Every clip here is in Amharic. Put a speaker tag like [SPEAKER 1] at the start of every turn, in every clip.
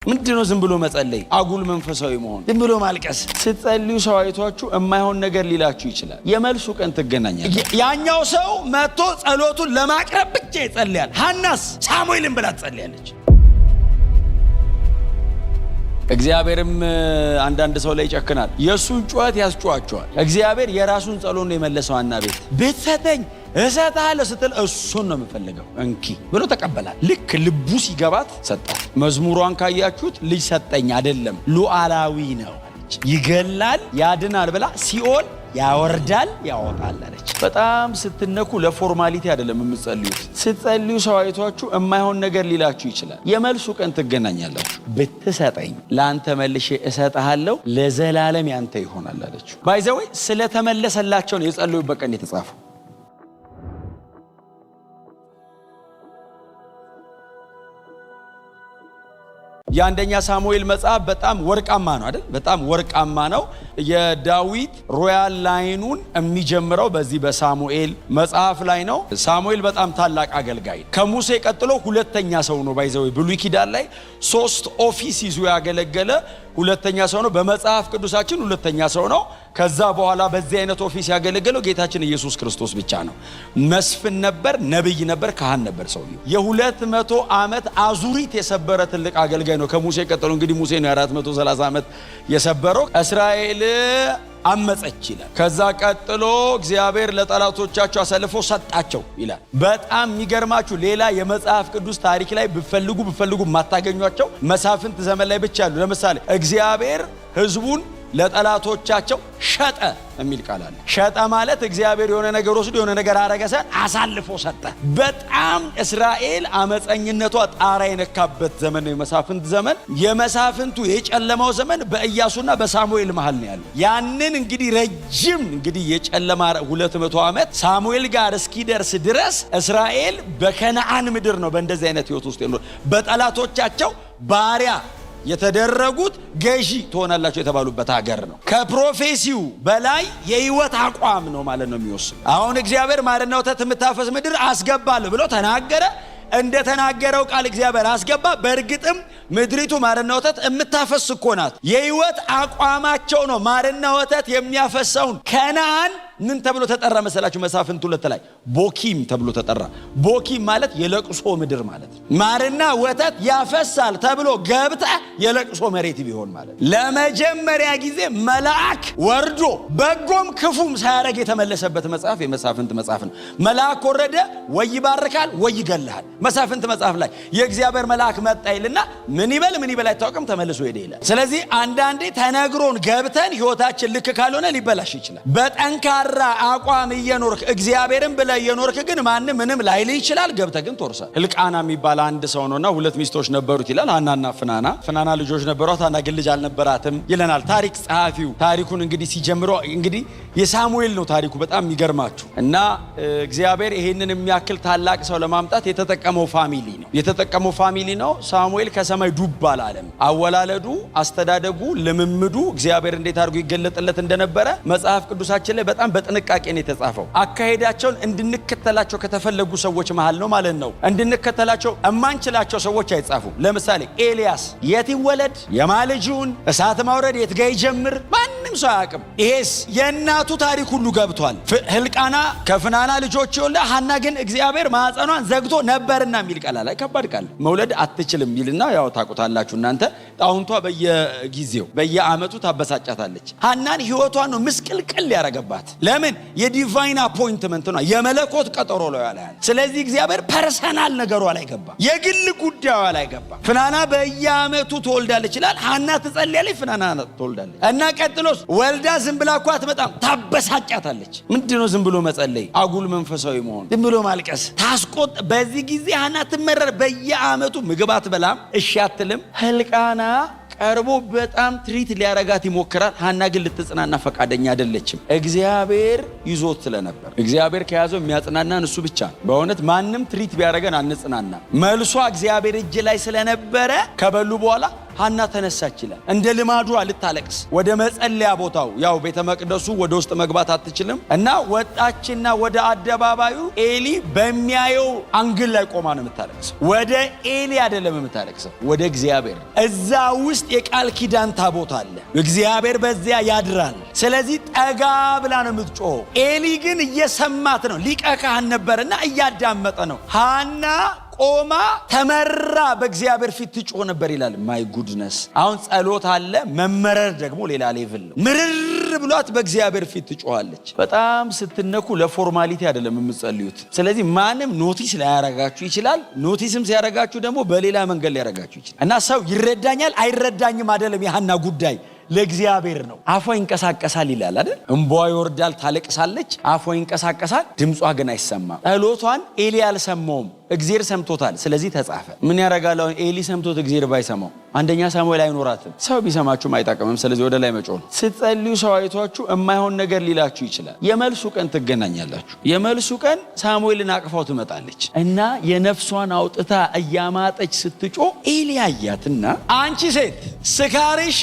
[SPEAKER 1] ምንድነው ዝም ብሎ መጸለይ? አጉል መንፈሳዊ መሆን፣ ዝም ብሎ ማልቀስ። ስትጸልዩ ሰው አይቷችሁ የማይሆን ነገር ሊላችሁ ይችላል። የመልሱ ቀን ትገናኛላችሁ። ያኛው ሰው መጥቶ ጸሎቱን ለማቅረብ ብቻ ይጸልያል። ሐናስ ሳሙኤልን ብላ ትጸልያለች። እግዚአብሔርም አንዳንድ ሰው ላይ ይጨክናል። የሱን ጩኸት ያስጨዋቸዋል። እግዚአብሔር የራሱን ጸሎት ነው የመለሰው። ሐና ቤት ሰጠኝ እሰጥሃለሁ ስትል እሱን ነው የምፈልገው እንኪ ብሎ ተቀበላል። ልክ ልቡ ሲገባት ሰጣት። መዝሙሯን ካያችሁት ልጅ ሰጠኝ አይደለም ሉዓላዊ ነው አለች። ይገላል ያድናል ብላ ሲኦል ያወርዳል ያወጣል አለች። በጣም ስትነኩ ለፎርማሊቲ አይደለም የምትጸልዩት። ስትጸልዩ ሰው አይቷችሁ የማይሆን ነገር ሊላችሁ ይችላል። የመልሱ ቀን ትገናኛላችሁ። ብትሰጠኝ ለአንተ መልሼ እሰጥሃለሁ ለዘላለም ያንተ ይሆናል አለች። ባይ ዘ ወይ ስለተመለሰላቸው ነው የጸለዩበት ቀን የተጻፈው። የአንደኛ ሳሙኤል መጽሐፍ በጣም ወርቃማ ነው አይደል? በጣም ወርቃማ ነው። የዳዊት ሮያል ላይኑን የሚጀምረው በዚህ በሳሙኤል መጽሐፍ ላይ ነው። ሳሙኤል በጣም ታላቅ አገልጋይ፣ ከሙሴ ቀጥሎ ሁለተኛ ሰው ነው። ባይዘው ብሉይ ኪዳን ላይ 3 ኦፊስ ይዞ ያገለገለ ሁለተኛ ሰው ነው። በመጽሐፍ ቅዱሳችን ሁለተኛ ሰው ነው። ከዛ በኋላ በዚህ አይነት ኦፊስ ያገለገለው ጌታችን ኢየሱስ ክርስቶስ ብቻ ነው። መስፍን ነበር፣ ነብይ ነበር፣ ካህን ነበር። ሰውየው የ200 ዓመት አዙሪት የሰበረ ትልቅ አገልጋይ ነው። ከሙሴ ቀጥሎ እንግዲህ ሙሴ ነው 430 ዓመት የሰበረው። እስራኤል አመፀች ይላል። ከዛ ቀጥሎ እግዚአብሔር ለጠላቶቻቸው አሳልፎ ሰጣቸው ይላል። በጣም የሚገርማችሁ ሌላ የመጽሐፍ ቅዱስ ታሪክ ላይ ብፈልጉ ማታገኟቸው መሳፍንት ዘመን ላይ ብቻ ያሉ። ለምሳሌ እግዚአብሔር ሕዝቡን ለጠላቶቻቸው ሸጠ የሚል ቃል አለ። ሸጠ ማለት እግዚአብሔር የሆነ ነገር ወስዶ የሆነ ነገር አረገሰን አሳልፎ ሰጠ። በጣም እስራኤል አመፀኝነቷ ጣራ የነካበት ዘመን ነው የመሳፍንት ዘመን። የመሳፍንቱ የጨለማው ዘመን በኢያሱና በሳሙኤል መሃል ነው ያለው። ያንን እንግዲህ ረጅም የጨለማ 200 ዓመት ሳሙኤል ጋር እስኪደርስ ድረስ እስራኤል በከነዓን ምድር ነው በእንደዚህ አይነት ህይወት ውስጥ ያለው። በጠላቶቻቸው ባሪያ የተደረጉት ገዢ ትሆናላችሁ የተባሉበት ሀገር ነው። ከፕሮፌሲው በላይ የህይወት አቋም ነው ማለት ነው የሚወስድ። አሁን እግዚአብሔር ማርና ወተት የምታፈስ ምድር አስገባለሁ ብሎ ተናገረ። እንደተናገረው ቃል እግዚአብሔር አስገባ። በእርግጥም ምድሪቱ ማርና ወተት የምታፈስ እኮ ናት። የህይወት አቋማቸው ነው ማርና ወተት የሚያፈሰውን ከነዓን ምን ተብሎ ተጠራ መሰላችሁ? መሳፍንት 2 ላይ ቦኪም ተብሎ ተጠራ። ቦኪም ማለት የለቅሶ ምድር ማለት ነው። ማርና ወተት ያፈሳል ተብሎ ገብተ የለቅሶ መሬት ቢሆን ማለት። ለመጀመሪያ ጊዜ መልአክ ወርዶ በጎም ክፉም ሳያረግ የተመለሰበት መጽሐፍ የመሳፍንት መጽሐፍ ነው። መልአክ ወረደ፣ ወይ ይባርካል ወይ ይገላል። መሳፍንት መጽሐፍ ላይ የእግዚአብሔር መልአክ መጣ ይልና ምን ይበል አይታወቅም፣ ተመልሶ ሄደ ይላል። ስለዚህ አንዳንዴ ተነግሮን ገብተን ህይወታችን ልክ ካልሆነ ሊበላሽ ይችላል። በጠንካራ አቋም እየኖርክ እግዚአብሔርን ብለህ እየኖርክ ግን ማንም ምንም ላይል ይችላል። ገብተህ ግን ተወርሳል። ሕልቃና የሚባል አንድ ሰው ነውና 2 ሚስቶች ነበሩት ይላል። ሐናና ፍናና ልጆች ነበሯት። ሐና ግን ልጅ አልነበራትም ይለናል ታሪክ ጸሐፊው። ታሪኩን እንግዲህ ሲጀምረው እንግዲህ የሳሙኤል ነው ታሪኩ። በጣም የሚገርማችሁ እና እግዚአብሔር ይሄንን የሚያክል ታላቅ ሰው ለማምጣት የተጠቀመው ፋሚሊ ነው። ሳሙኤል ከሰማይ ዱብ አላለም። አወላለዱ፣ አስተዳደጉ፣ ልምምዱ እግዚአብሔር እንዴት አድርጎ ይገለጥለት እንደነበረ መጽሐፍ ቅዱሳችን ላይ በጣም በጥንቃቄ ነው የተጻፈው። አካሄዳቸውን እንድንከተላቸው ከተፈለጉ ሰዎች መሃል ነው ማለት ነው። እንድንከተላቸው እማንችላቸው ሰዎች አይጻፉም። ለምሳሌ ኤልያስ የት ይወለድ፣ የማልጁን እሳት ማውረድ የት ጋር ይጀምር ማንም ሰው አያውቅም። ይሄስ የእናቱ ታሪክ ሁሉ ገብቷል። ሕልቃና ከፍናና ልጆች ይወልዳ፣ ሐና ግን እግዚአብሔር ማህፀኗን ዘግቶ ነበርና የሚል ቃል ላይ ከባድ ቃል መውለድ አትችልም ይልና ያው ታውቁታላችሁ እናንተ። ጣውንቷ በየጊዜው በየአመቱ ታበሳጫታለች። ሐናን ህይወቷን ነው ምስቅልቅል ያረገባት። ለምን? የዲቫይን አፖይንትመንት ነው፣ የመለኮት ቀጠሮ ላይ ያለ። ስለዚህ እግዚአብሔር ፐርሰናል ነገሯ ላይ ገባ፣ የግል ጉዳዩ ላይ ገባ። ፍናና በየአመቱ ትወልዳለች ይላል። ሐና ትጸልያለች፣ ፍናና ትወልዳለች። እና ቀጥሎስ ወልዳ ዝም ብላ እኮ አትመጣም፣ ታበሳጫታለች። ምንድነው ዝም ብሎ መጸለይ? አጉል መንፈሳዊ መሆን፣ ዝም ብሎ ማልቀስ ታስቆጥ። በዚህ ጊዜ ሐና ትመረር። በየአመቱ ምግብ አትበላም፣ እሺ አትልም። ሕልቃና ቀርቦ በጣም ትሪት ሊያረጋት ይሞክራል። ሐና ግን ልትጽናና ፈቃደኛ አይደለችም። እግዚአብሔር ይዞት ስለነበር። እግዚአብሔር ከያዘው የሚያጽናናን እሱ ብቻ ነው። በእውነት ማንም ትሪት ቢያረገን አንጽናና። መልሷ እግዚአብሔር እጅ ላይ ስለነበረ ከበሉ በኋላ ሐና ተነሳች ይላል። እንደ ልማዷ ልታለቅስ ወደ መጸለያ ቦታው፣ ያው ቤተ መቅደሱ ወደ ውስጥ መግባት አትችልም እና ወጣችና ወደ አደባባዩ ኤሊ በሚያየው አንግል ላይ ቆማ ነው የምታለቅሰው። ወደ ኤሊ አይደለም የምታለቅሰው፣ ወደ እግዚአብሔር። እዛ ውስጥ የቃል ኪዳን ታቦት አለ። እግዚአብሔር በዚያ ያድራል። ስለዚህ ጠጋ ብላ ነው የምትጮኸው። ኤሊ ግን እየሰማት ነው። ሊቀ ካህን ነበርና እያዳመጠ ነው። ሐና ቆማ ተመራ በእግዚአብሔር ፊት ትጮህ ነበር ይላል። ማይ ጉድነስ! አሁን ጸሎት አለ፣ መመረር ደግሞ ሌላ ሌቭል ነው። ምርር ብሏት በእግዚአብሔር ፊት ትጮሃለች። በጣም ስትነኩ ለፎርማሊቲ አይደለም የምትጸልዩት። ስለዚህ ማንም ኖቲስ ሊያረጋችሁ ይችላል። ኖቲስም ሲያረጋችሁ ደግሞ በሌላ መንገድ ሊያረጋችሁ ይችላል እና ሰው ይረዳኛል አይረዳኝም አይደለም የሐና ጉዳይ፣ ለእግዚአብሔር ነው። አፏ ይንቀሳቀሳል ይላል አይደል? እንቧ ይወርዳል፣ ታለቅሳለች፣ አፏ ይንቀሳቀሳል፣ ድምጿ ግን አይሰማም። ጸሎቷን ኤሊ አልሰማውም፣ እግዚአብሔር ሰምቶታል። ስለዚህ ተጻፈ። ምን ያረጋል? ኤሊ ሰምቶት እግዚአብሔር ባይሰማው አንደኛ ሳሙኤል አይኖራትም። ሰው ቢሰማችሁም አይጠቅምም። ስለዚህ ወደ ላይ መጮህ። ስትጸልዩ ሰው አይቷችሁ የማይሆን ነገር ሊላችሁ ይችላል። የመልሱ ቀን ትገናኛላችሁ። የመልሱ ቀን ሳሙኤልን አቅፋው ትመጣለች እና የነፍሷን አውጥታ እያማጠች ስትጮህ ኤሊ አያትና አንቺ ሴት ስካርሽ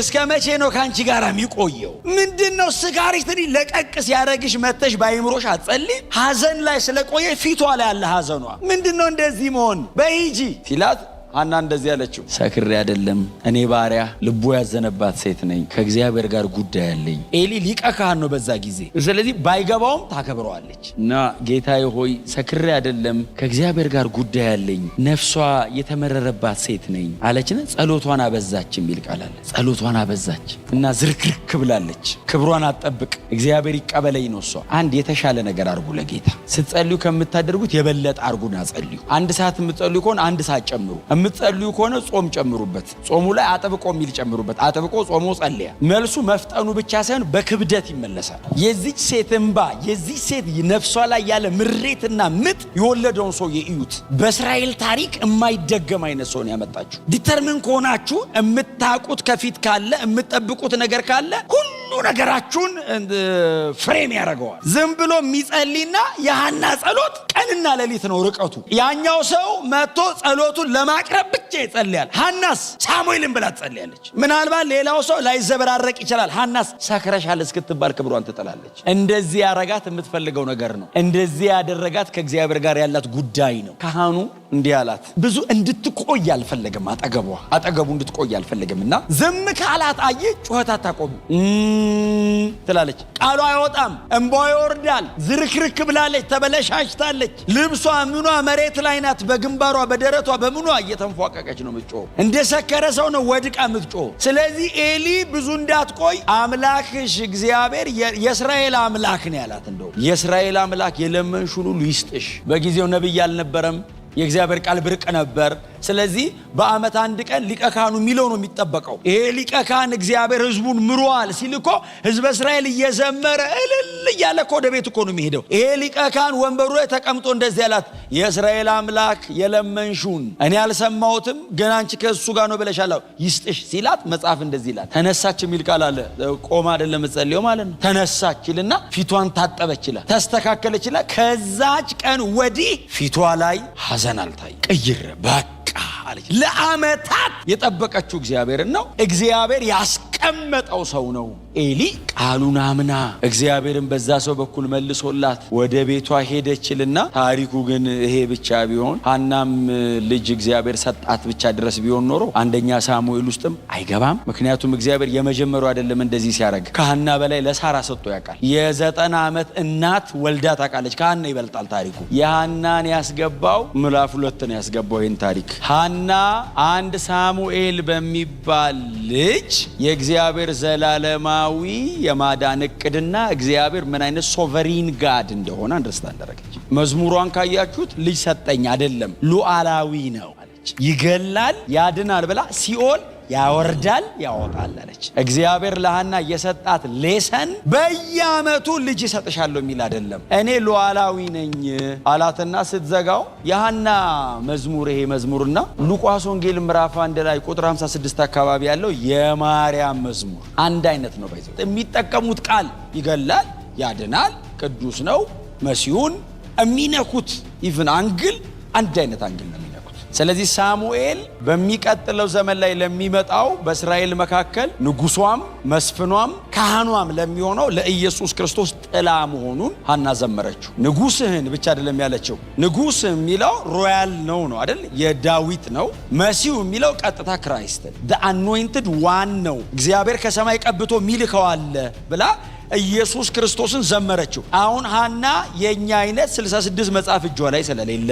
[SPEAKER 1] እስከ መቼ ነው ከአንቺ ጋር የሚቆየው? ምንድነው ስካርሽ? ትሪ ለቀቅ ሲያረግሽ መተሽ ባይምሮሽ አትጸልይ? ሐዘን ላይ ስለቆየ ፊቷ ላይ ያለ ሐዘኗ ምንድነው እንደዚህ መሆን? በሂጂ ሲላት ሐና እንደዚህ ያለችው ሰክሬ አይደለም፣ እኔ ባሪያ ልቡ ያዘነባት ሴት ነኝ፣ ከእግዚአብሔር ጋር ጉዳይ አለኝ። ኤሊ ሊቀ ካህን ነው በዛ ጊዜ። ስለዚህ ባይገባውም ታከብረዋለች እና ጌታዬ ሆይ ሰክሬ አይደለም፣ ከእግዚአብሔር ጋር ጉዳይ አለኝ፣ ነፍሷ የተመረረባት ሴት ነኝ አለችና ጸሎቷን አበዛች የሚል ቃል አለ። ጸሎቷን አበዛች እና ዝርክርክ ብላለች። ክብሯን አትጠብቅ፣ እግዚአብሔር ይቀበለኝ ነው እሷ። አንድ የተሻለ ነገር አርጉ ለጌታ ስትጸልዩ ከምታደርጉት የበለጠ አርጉና ጸልዩ። አንድ ሰዓት የምትጸልዩ ከሆነ አንድ ሰዓት ጨምሩ። የምትጸልዩ ከሆነ ጾም ጨምሩበት። ጾሙ ላይ አጥብቆ የሚል ጨምሩበት። አጥብቆ ጾሙ ጸልያ። መልሱ መፍጠኑ ብቻ ሳይሆን በክብደት ይመለሳል። የዚች ሴት እንባ፣ የዚች ሴት ነፍሷ ላይ ያለ ምሬትና ምጥ የወለደውን ሰው የእዩት። በእስራኤል ታሪክ የማይደገም አይነት ሰው ነው ያመጣችሁ። ዲተርሚን ከሆናችሁ የምታውቁት ከፊት ካለ የምትጠብቁት ነገር ካለ ሁሉ ነገራችሁን ፍሬም ያደርገዋል። ዝም ብሎ የሚጸልይና የሐና ጸሎት ቀንና ሌሊት ነው ርቀቱ። ያኛው ሰው መጥቶ ጸሎቱን ለማቅረብ ብቻ ይጸልያል። ሐናስ ሳሙኤልን ብላ ትጸልያለች። ምናልባት ሌላው ሰው ላይዘበራረቅ ይችላል። ሐናስ ሰክረሻል እስክትባል ክብሯን ትጥላለች። እንደዚህ ያረጋት የምትፈልገው ነገር ነው። እንደዚህ ያደረጋት ከእግዚአብሔር ጋር ያላት ጉዳይ ነው። ካህኑ እንዲህ አላት። ብዙ እንድትቆይ አልፈለገም። አጠገቡ እንድትቆይ አልፈለገምና ዝም ካላት አየ ጩኸት አታቆም ትላለች። ቃሉ አይወጣም፣ እንቧ ይወርዳል፣ ዝርክርክ ብላለች፣ ተበለሻሽታለች። ልብሷ ምኗ መሬት ላይ ናት። በግንባሯ በደረቷ በምኗ እየተንፏቀቀች ነው የምትጮህ። እንደ ሰከረ ሰው ነው ወድቃ የምትጮህ። ስለዚህ ኤሊ ብዙ እንዳትቆይ አምላክሽ እግዚአብሔር የእስራኤል አምላክ ነው ያላት። እንደው የእስራኤል አምላክ የለመንሽውን ሁሉ ይስጥሽ። በጊዜው ነብይ አልነበረም። የእግዚአብሔር ቃል ብርቅ ነበር። ስለዚህ በአመት አንድ ቀን ሊቀ ካህኑ የሚለው ነው የሚጠበቀው። ይሄ ሊቀ ካህን እግዚአብሔር ህዝቡን ምሯል ሲል እኮ ህዝበ እስራኤል እየዘመረ እልል እያለ እኮ ወደ ቤት እኮ ነው የሚሄደው። ይሄ ሊቀ ካህን ወንበሩ ላይ ተቀምጦ እንደዚህ ያላት የእስራኤል አምላክ የለመንሹን እኔ አልሰማሁትም፣ ግን አንቺ ከእሱ ጋር ነው ብለሻል ይስጥሽ ሲላት መጽሐፍ እንደዚህ ይላል። ተነሳች የሚል ቃል አለ። ቆማ አይደለም ጸልየው ማለት ነው። ተነሳች ይልና ፊቷን ታጠበች ይላል፣ ተስተካከለች ይላል። ከዛች ቀን ወዲህ ፊቷ ላይ ሐዘን አልታይ፣ ቀይር በቃ አለች። ለአመታት የጠበቀችው እግዚአብሔርን ነው። እግዚአብሔር ያስቀመጠው ሰው ነው። ኤሊ ቃሉን አምና እግዚአብሔርን በዛ ሰው በኩል መልሶላት ወደ ቤቷ ሄደችልና ታሪኩ ግን ይሄ ብቻ ቢሆን ሐናም ልጅ እግዚአብሔር ሰጣት ብቻ ድረስ ቢሆን ኖሮ አንደኛ ሳሙኤል ውስጥም አይገባም። ምክንያቱም እግዚአብሔር የመጀመሪያው አይደለም እንደዚህ ሲያደርግ። ከሐና በላይ ለሳራ ሰጥቶ ያውቃል። የ90 ዓመት እናት ወልዳ ታውቃለች። ከሐና ይበልጣል ታሪኩ። የሐናን ያስገባው ምዕራፍ 2 ነው ያስገባው ይህን ታሪክ። ሐና አንድ ሳሙኤል በሚባል ልጅ የእግዚአብሔር ዘላለማ የማዳን እቅድና እግዚአብሔር ምን አይነት ሶቨሪን ጋድ እንደሆነ አንደርስታንድ አደረገች። መዝሙሯን ካያችሁት ልጅ ሰጠኝ አይደለም ሉዓላዊ ነው አለች። ይገላል ያድናል ብላ ሲኦል ያወርዳል ያወጣል አለች። እግዚአብሔር ለሐና የሰጣት ሌሰን በየአመቱ ልጅ ይሰጥሻለሁ የሚል አይደለም። እኔ ሉዓላዊ ነኝ አላትና ስትዘጋው የሐና መዝሙር ይሄ መዝሙርና ሉቃስ ወንጌል ምዕራፍ 1 ላይ ቁጥር 56 አካባቢ ያለው የማርያም መዝሙር አንድ አይነት ነው። ባይዘው የሚጠቀሙት ቃል ይገላል ያድናል ቅዱስ ነው መሲሁን የሚነኩት ኢቭን አንግል አንድ አይነት አንግል ነው የሚነኩት። ስለዚህ ሳሙኤል በሚቀጥለው ዘመን ላይ ለሚመጣው በእስራኤል መካከል ንጉሷም መስፍኗም ካህኗም ለሚሆነው ለኢየሱስ ክርስቶስ ጥላ መሆኑን ሐና ዘመረችው። ንጉስህን ብቻ አይደለም ያለችው። ንጉስ የሚለው ሮያል ነው አይደል? የዳዊት ነው። መሲሁ የሚለው ቀጥታ ክራይስትን the anointed one ነው። እግዚአብሔር ከሰማይ ቀብቶ ሚልከው አለ ብላ ኢየሱስ ክርስቶስን ዘመረችው። አሁን ሐና የኛ አይነት 66 መጽሐፍ እጇ ላይ ስለሌለ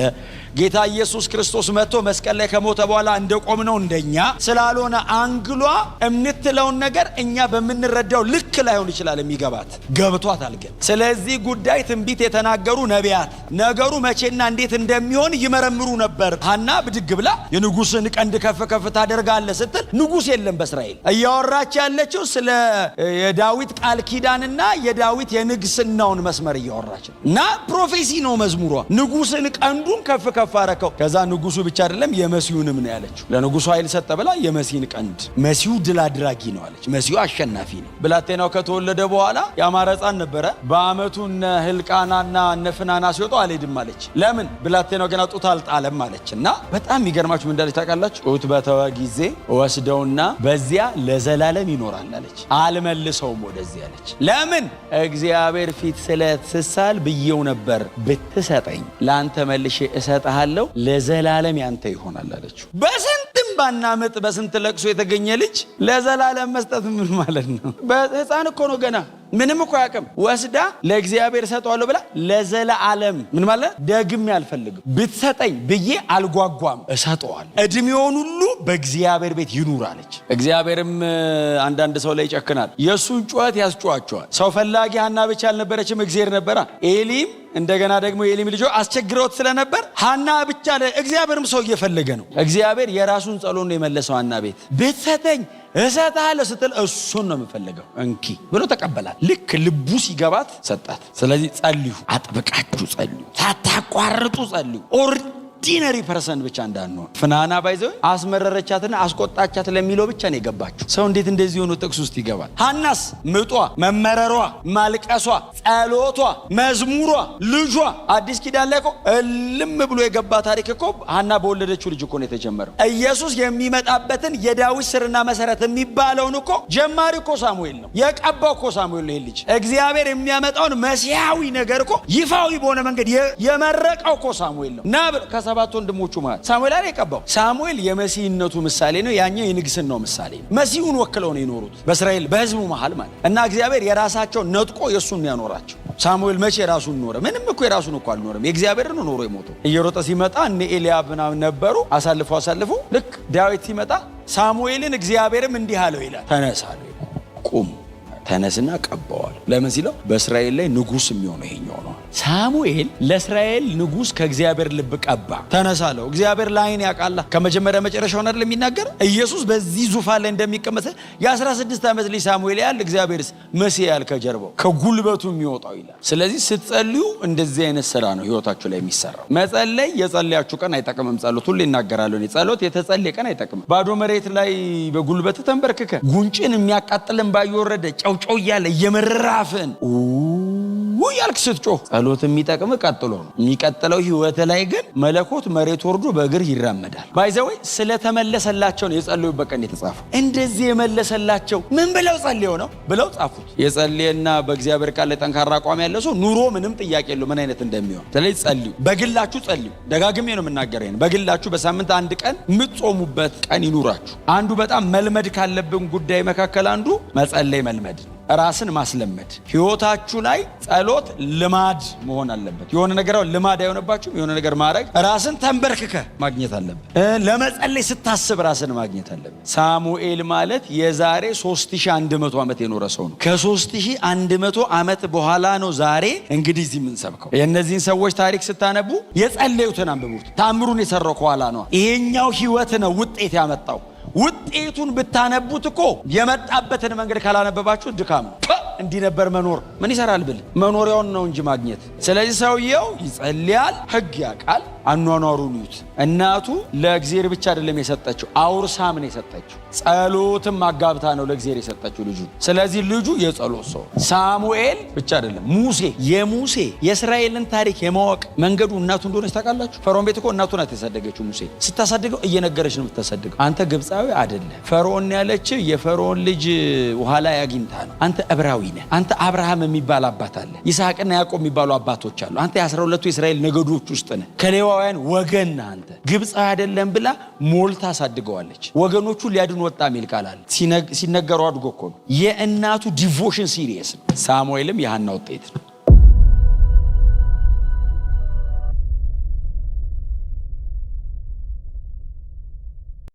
[SPEAKER 1] ጌታ ኢየሱስ ክርስቶስ መጥቶ መስቀል ላይ ከሞተ በኋላ እንደቆምነው እንደኛ ስላልሆነ አንግሏ እምትለውን ነገር እኛ በምንረዳው ልክ ላይሆን ይችላል የሚገባት ገብቷታል። ግን ስለዚህ ጉዳይ ትንቢት የተናገሩ ነቢያት ነገሩ መቼና እንዴት እንደሚሆን ይመረምሩ ነበር። ሐና ብድግ ብላ የንጉስን ቀንድ ከፍ ከፍ ታደርጋለህ ስትል ንጉስ የለም በእስራኤል። እያወራች ያለችው ስለ የዳዊት ቃል ኪዳንና የዳዊት የንግስናውን መስመር እያወራች ነው። እና ፕሮፌሲ ነው መዝሙሯ። ንጉስን ቀንዱን ከፍ ከፍ አረከው። ከዛ ንጉሱ ብቻ አይደለም የመሲሁንም ነው ያለችው። ለንጉሱ ኃይል ሰጠ ብላ የመሲህን ቀንድ መሲሁ ድል አድራጊ ነው አለች። መሲሁ አሸናፊ ነው። ብላቴናው ከተወለደ በኋላ ያማረ ሕፃን ነበረ። በአመቱ እነ ሕልቃናና እነ ፍናና ሲወጡ አልሄድም አለች። ለምን? ብላቴናው ገና ጡት አልጣለም አለች። እና በጣም የሚገርማችሁ ምን እንዳለች ታውቃላችሁ? ጡት በተወ ጊዜ ወስደውና በዚያ ለዘላለም ይኖራል አለች። አልመልሰውም ወደዚህ አለች። ለምን? እግዚአብሔር ፊት ስለትሳል ብየው ነበር፣ ብትሰጠኝ ለአንተ መልሼ እሰጥሃለሁ፣ ለዘላለም ያንተ ይሆናል አለችው። በስንትም ባናምጥ በስንት ለቅሶ የተገኘ ልጅ ለዘላለም መስጠት ምን ማለት ነው? በህፃን እኮ ነው ገና ምንም እኮ ያቅም ወስዳ ለእግዚአብሔር ሰጠዋለሁ ብላ ለዘላለም ምን ማለት? ደግሜ አልፈልግም፣ ብትሰጠኝ ብዬ አልጓጓም፣ እሰጠዋለሁ፣ እድሜውን ሁሉ በእግዚአብሔር ቤት ይኑር አለች። እግዚአብሔርም አንዳንድ ሰው ላይ ይጨክናል። የእሱን ጩኸት ያስጨዋቸዋል። ሰው ፈላጊ ሐና ብቻ አልነበረችም፣ እግዚአብሔር ነበራ። ኤሊም እንደገና ደግሞ የኤሊም ልጆች አስቸግረውት ስለነበር ሐና ብቻ እግዚአብሔርም ሰው እየፈለገ ነው። እግዚአብሔር የራሱን ጸሎት ነው የመለሰው። ሐና ቤት ብትሰጠኝ እሰጥሃለሁ ስትል እሱን ነው የምፈልገው እንኪ ብሎ ተቀበላት። ልክ ልቡ ሲገባት ሰጣት። ስለዚህ ጸልዩ፣ አጥብቃችሁ ጸልዩ፣ ሳታቋርጡ ጸልዩ። ኦርዲነሪ ፐርሰን ብቻ እንዳንሆን። ፍናና ባይዘው አስመረረቻትና አስቆጣቻት ለሚለው ብቻ ነው የገባችሁ። ሰው እንዴት እንደዚህ ሆኖ ጥቅስ ውስጥ ይገባል? ሐናስ ምጧ፣ መመረሯ፣ ማልቀሷ፣ ጸሎቷ፣ መዝሙሯ፣ ልጇ አዲስ ኪዳን ላይ እኮ እልም ብሎ የገባ ታሪክ እኮ ሐና በወለደችው ልጅ እኮ ነው የተጀመረው። ኢየሱስ የሚመጣበትን የዳዊት ስርና መሰረት የሚባለውን እኮ ጀማሪ እኮ ሳሙኤል ነው የቀባው እኮ ሳሙኤል ነው። ይሄ ልጅ እግዚአብሔር የሚያመጣውን መሲያዊ ነገር እኮ ይፋዊ በሆነ መንገድ የመረቀው እኮ ሳሙኤል ነው። ና ሰባት ወንድሞቹ ማለት ሳሙኤል ላይ የቀባው። ሳሙኤል የመሲህነቱ ምሳሌ ነው፣ ያኛው የንግስናው ምሳሌ ነው። መሲሁን ወክለው ነው የኖሩት በእስራኤል በህዝቡ መሃል ማለት እና እግዚአብሔር የራሳቸው ነጥቆ የሱን ያኖራቸው። ሳሙኤል መቼ የራሱን ኖረ? ምንም እኮ የራሱን እኮ አልኖረም። የእግዚአብሔር ነው ኖሮ የሞተው። እየሮጠ ሲመጣ እነ ኤልያብ ምናምን ነበሩ፣ አሳልፎ ልክ ዳዊት ሲመጣ ሳሙኤልን እግዚአብሔርም እንዲህ አለው ይላል፣ ተነሳ አለው። ቁም፣ ተነስና ቀባዋል። ለምን ሲለው በእስራኤል ላይ ንጉስ የሚሆነው ይሄኛው ነው። ሳሙኤል ለእስራኤል ንጉስ ከእግዚአብሔር ልብ ቀባ። ተነሳለው። እግዚአብሔር ላይን ያውቃላ ከመጀመሪያ መጨረሻውን አይደል የሚናገር? ኢየሱስ በዚህ ዙፋን ላይ እንደሚቀመጥ የ16 ዓመት ልጅ ሳሙኤል ያል እግዚአብሔርስ መሲህ ያል ከጀርባው ከጉልበቱ የሚወጣው ይላል። ስለዚህ ስትጸልዩ እንደዚህ አይነት ስራ ነው ህይወታችሁ ላይ የሚሰራው። መጸለይ የጸለያችሁ ቀን አይጠቅምም። ጸሎት ሁሉ ይናገራሉ። ጸሎት የተጸለየ ቀን አይጠቅምም። ባዶ መሬት ላይ በጉልበት ተንበርክከ ጉንጭን የሚያቃጥልን ባይወረደ ጨውጨው እያለ እየመራፍን ያልክ ስትጮህ ጸሎት የሚጠቅም ቀጥሎ ነው። የሚቀጥለው ህይወት ላይ ግን መለኮት መሬት ወርዶ በእግር ይራመዳል። ባይዘው ስለተመለሰላቸው ነው የጸለዩበት ቀን የተጻፈው። እንደዚህ የመለሰላቸው ምን ብለው ጸልየው ነው ብለው ጻፉት። የጸለየና በእግዚአብሔር ቃል ላይ ጠንካራ አቋም ያለው ሰው ኑሮ ምንም ጥያቄ የለው ምን አይነት እንደሚሆን። ስለዚህ ጸልዩ፣ በግላችሁ ጸልዩ። ደጋግሜ ነው የምናገረው። በግላችሁ በሳምንት አንድ ቀን የምትጾሙበት ቀን ይኑራችሁ። አንዱ በጣም መልመድ ካለብን ጉዳይ መካከል አንዱ መጸለይ መልመድ፣ ራስን ማስለመድ። ህይወታችሁ ላይ ጸሎት ልማድ መሆን አለበት። የሆነ ነገር ልማድ አይሆንባችሁም። የሆነ ነገር ማድረግ ራስን ተንበርክከ ማግኘት አለበት። ለመጸለይ ስታስብ ራስን ማግኘት አለበት። ሳሙኤል ማለት የዛሬ 3100 ዓመት የኖረ ሰው ነው። ከ3100 ዓመት በኋላ ነው ዛሬ እንግዲህ እዚህ የምንሰብከው። የእነዚህን ሰዎች ታሪክ ስታነቡ የጸለዩትን አንብቡት። ታምሩን የሰራው ከኋላ ነው። ይሄኛው ህይወት ነው ውጤት ያመጣው። ውጤቱን ብታነቡት እኮ የመጣበትን መንገድ ካላነበባችሁ ድካም ነው። እንዲህ ነበር መኖር። ምን ይሰራል ብል መኖሪያውን ነው እንጂ ማግኘት። ስለዚህ ሰውየው ይጸልያል፣ ሕግ ያውቃል፣ አኗኗሩን ይዩት። እናቱ ለእግዚአብሔር ብቻ አይደለም የሰጠችው፣ አውርሳም ነው የሰጠችው። ጸሎትም አጋብታ ነው ለእግዚአብሔር የሰጠችው ልጁ። ስለዚህ ልጁ የጸሎት ሰው። ሳሙኤል ብቻ አይደለም ሙሴ የእስራኤልን ታሪክ የማወቅ መንገዱ እናቱ እንደሆነች ታውቃላችሁ። ፈርዖን ቤት እኮ እናቱ ናት የሰደገችው። ሙሴ ስታሳድገው እየነገረች ነው የምታሳድገው። አንተ ግብፃዊ አይደለም ፈርዖን ያለች የፈርዖን ልጅ ውሃ ላይ አግኝታ ነው። አንተ ዕብራዊ ነህ። አንተ አብርሃም የሚባል አባት አለ፣ ይስሐቅና ያዕቆብ የሚባሉ አባቶች አሉ። አንተ የ12ቱ የእስራኤል ነገዶች ውስጥ ነህ፣ ከሌዋውያን ወገን ነህ። አንተ ግብፃዊ አይደለም ብላ ሞልታ አሳድገዋለች። ወገኖቹ ሊያድን ወጣ የሚል ቃል አለ። ሲነገረው አድጎ እኮ ነው። የእናቱ ዲቮሽን ሲሪየስ ነው። ሳሙኤልም የሐና ውጤት ነው።